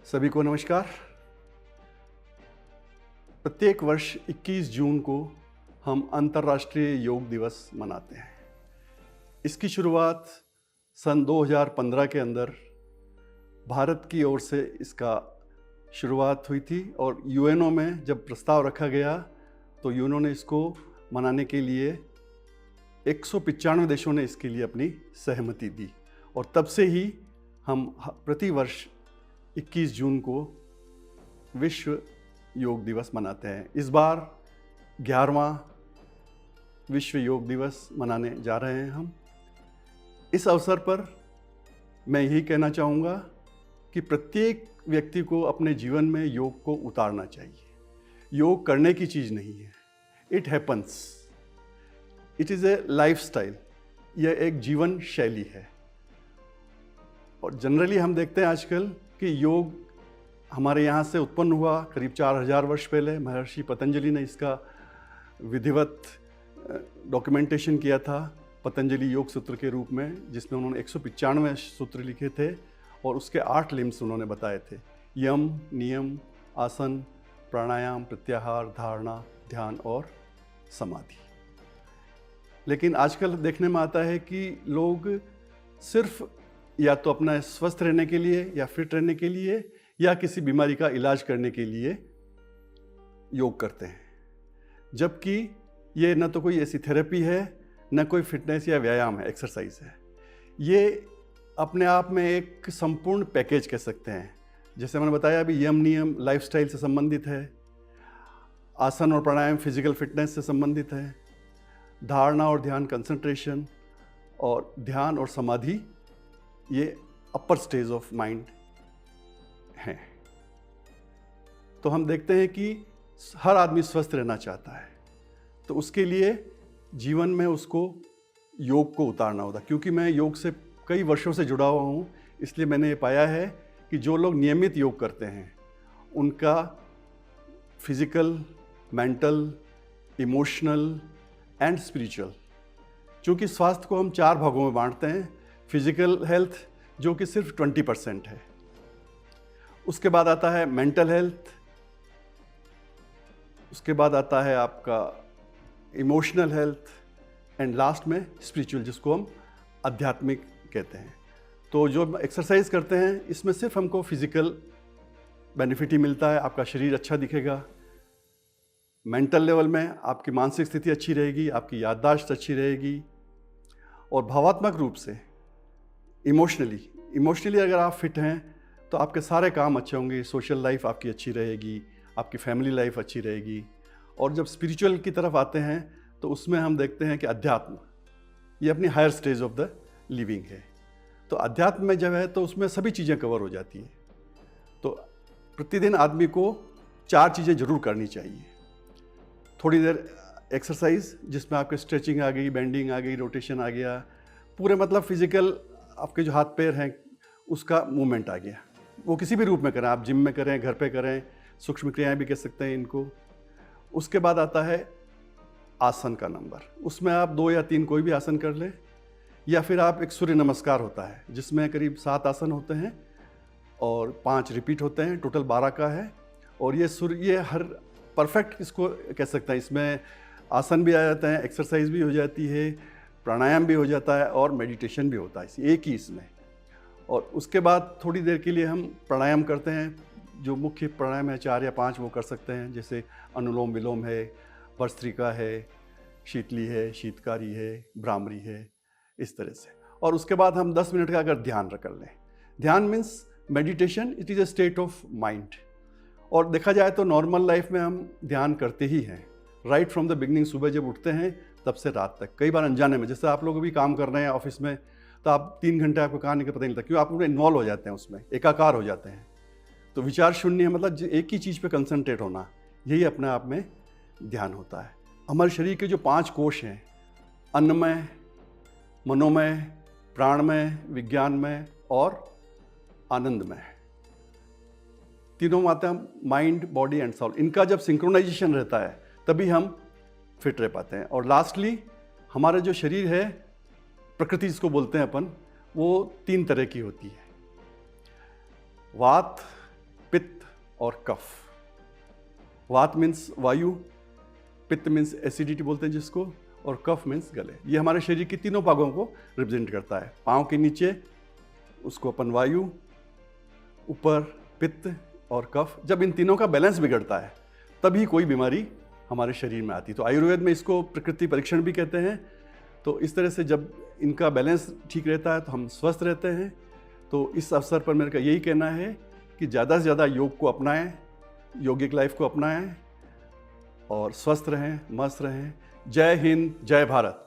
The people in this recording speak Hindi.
सभी को नमस्कार। प्रत्येक वर्ष 21 जून को हम अंतर्राष्ट्रीय योग दिवस मनाते हैं। इसकी शुरुआत सन 2015 के अंदर भारत की ओर से इसका शुरुआत हुई थी और यूएनओ में जब प्रस्ताव रखा गया तो यूएनओ ने इसको मनाने के लिए 195 देशों ने इसके लिए अपनी सहमति दी और तब से ही हम प्रति वर्ष 21 जून को विश्व योग दिवस मनाते हैं। इस बार 11वां विश्व योग दिवस मनाने जा रहे हैं हम। इस अवसर पर मैं यही कहना चाहूँगा कि प्रत्येक व्यक्ति को अपने जीवन में योग को उतारना चाहिए। योग करने की चीज़ नहीं है, it happens, it is a lifestyle, यह एक जीवन शैली है। और जनरली हम देखते हैं आजकल कि योग हमारे यहाँ से उत्पन्न हुआ करीब 4000 वर्ष पहले। महर्षि पतंजलि ने इसका विधिवत डॉक्यूमेंटेशन किया था पतंजलि योग सूत्र के रूप में, जिसमें उन्होंने 195 सूत्र लिखे थे और उसके 8 लिम्स उन्होंने बताए थे: यम, नियम, आसन, प्राणायाम, प्रत्याहार, धारणा, ध्यान और समाधि। लेकिन आजकल देखने में आता है कि लोग सिर्फ या तो अपना स्वस्थ रहने के लिए या फिट रहने के लिए या किसी बीमारी का इलाज करने के लिए योग करते हैं, जबकि ये न तो कोई ऐसी थेरेपी है, न कोई फिटनेस या व्यायाम है, एक्सरसाइज है। ये अपने आप में एक संपूर्ण पैकेज कह सकते हैं। जैसे मैंने बताया अभी, यम नियम लाइफस्टाइल से संबंधित है, आसन और प्राणायाम फिजिकल फिटनेस से संबंधित है, धारणा और ध्यान कंसंट्रेशन, और ध्यान और समाधि ये अपर स्टेज ऑफ माइंड हैं। तो हम देखते हैं कि हर आदमी स्वस्थ रहना चाहता है, तो उसके लिए जीवन में उसको योग को उतारना होता। क्योंकि मैं योग से कई वर्षों से जुड़ा हुआ हूँ, इसलिए मैंने ये पाया है कि जो लोग नियमित योग करते हैं उनका physical, mental, emotional and spiritual, चूँकि स्वास्थ्य को हम 4 भागों में बांटते हैं। फिजिकल हेल्थ जो कि सिर्फ 20% है, उसके बाद आता है मेंटल हेल्थ, उसके बाद आता है आपका इमोशनल हेल्थ एंड लास्ट में स्पिरिचुअल, जिसको हम आध्यात्मिक कहते हैं। तो जो एक्सरसाइज करते हैं इसमें सिर्फ हमको फिजिकल बेनिफिट ही मिलता है, आपका शरीर अच्छा दिखेगा। मेंटल लेवल में आपकी मानसिक स्थिति अच्छी रहेगी, आपकी याददाश्त अच्छी रहेगी, और भावात्मक रूप से इमोशनली अगर आप फिट हैं तो आपके सारे काम अच्छे होंगे, सोशल लाइफ आपकी अच्छी रहेगी, आपकी फैमिली लाइफ अच्छी रहेगी। और जब स्पिरिचुअल की तरफ आते हैं तो उसमें हम देखते हैं कि अध्यात्म ये अपनी higher stage of the living है। तो अध्यात्म में जब है तो उसमें सभी चीज़ें कवर हो जाती है। तो प्रतिदिन आदमी को 4 चीज़ें जरूर करनी चाहिए। थोड़ी देर एक्सरसाइज, जिसमें आपके स्ट्रेचिंग आ गई, बेंडिंग आ गई, रोटेशन आ गया, पूरे मतलब फिजिकल आपके जो हाथ पैर हैं उसका मूवमेंट आ गया। वो किसी भी रूप में करें, आप जिम में करें, घर पे करें, सूक्ष्म क्रियाएं भी कह सकते हैं इनको। उसके बाद आता है आसन का नंबर, उसमें आप 2 या 3 कोई भी आसन कर लें, या फिर आप एक सूर्य नमस्कार होता है जिसमें करीब 7 आसन होते हैं और 5 रिपीट होते हैं, टोटल 12 का है। और ये हर परफेक्ट इसको कह सकते हैं, इसमें आसन भी आ जाते हैं, एक्सरसाइज भी हो जाती है, प्राणायाम भी हो जाता है और मेडिटेशन भी होता है एक ही इसमें। और उसके बाद थोड़ी देर के लिए हम प्राणायाम करते हैं। जो मुख्य प्राणायाम है 4 या 5 वो कर सकते हैं, जैसे अनुलोम विलोम है, भस्त्रिका है, शीतली है, शीतकारी है, भ्रामरी है, इस तरह से। और उसके बाद हम 10 मिनट का अगर ध्यान कर लें। ध्यान means meditation, it is a state of mind. और देखा जाए तो नॉर्मल लाइफ में हम ध्यान करते ही हैं, राइट फ्रॉम द बिगनिंग। सुबह जब उठते हैं तब से रात तक, कई बार अनजाने में। जैसे आप लोग भी काम कर रहे हैं ऑफिस में, तो आप 3 घंटे आपको कहाँ निकल पता नहीं लगता, क्यों? आप पूरे इन्वॉल्व हो जाते हैं उसमें, एकाकार हो जाते हैं। तो विचार शून्य, मतलब एक ही चीज़ पे कंसंट्रेट होना, यही अपने आप में ध्यान होता है। हमारे शरीर के जो 5 कोश हैं, अन्नमय, मनोमय, प्राणमय, विज्ञानमय और आनंदमय, तीनों आते हैं माइंड, बॉडी एंड सोल। इनका जब सिंक्रोनाइजेशन रहता है तभी हम फिट रह पाते हैं। और लास्टली हमारा जो शरीर है, प्रकृति जिसको बोलते हैं अपन, वो 3 तरह की होती है: वात, पित्त और कफ। वात मीन्स वायु, पित्त मीन्स एसिडिटी बोलते हैं जिसको, और कफ मीन्स गले। ये हमारे शरीर के तीनों भागों को रिप्रेजेंट करता है। पाँव के नीचे उसको अपन वायु, ऊपर पित्त और कफ। जब इन तीनों का बैलेंस बिगड़ता है तभी कोई बीमारी हमारे शरीर में आती है। तो आयुर्वेद में इसको प्रकृति परीक्षण भी कहते हैं। तो इस तरह से जब इनका बैलेंस ठीक रहता है तो हम स्वस्थ रहते हैं। तो इस अवसर पर मेरे का यही कहना है कि ज़्यादा से ज़्यादा योग को अपनाएं, यौगिक लाइफ को अपनाएं और स्वस्थ रहें, मस्त रहें। जय हिंद, जय भारत।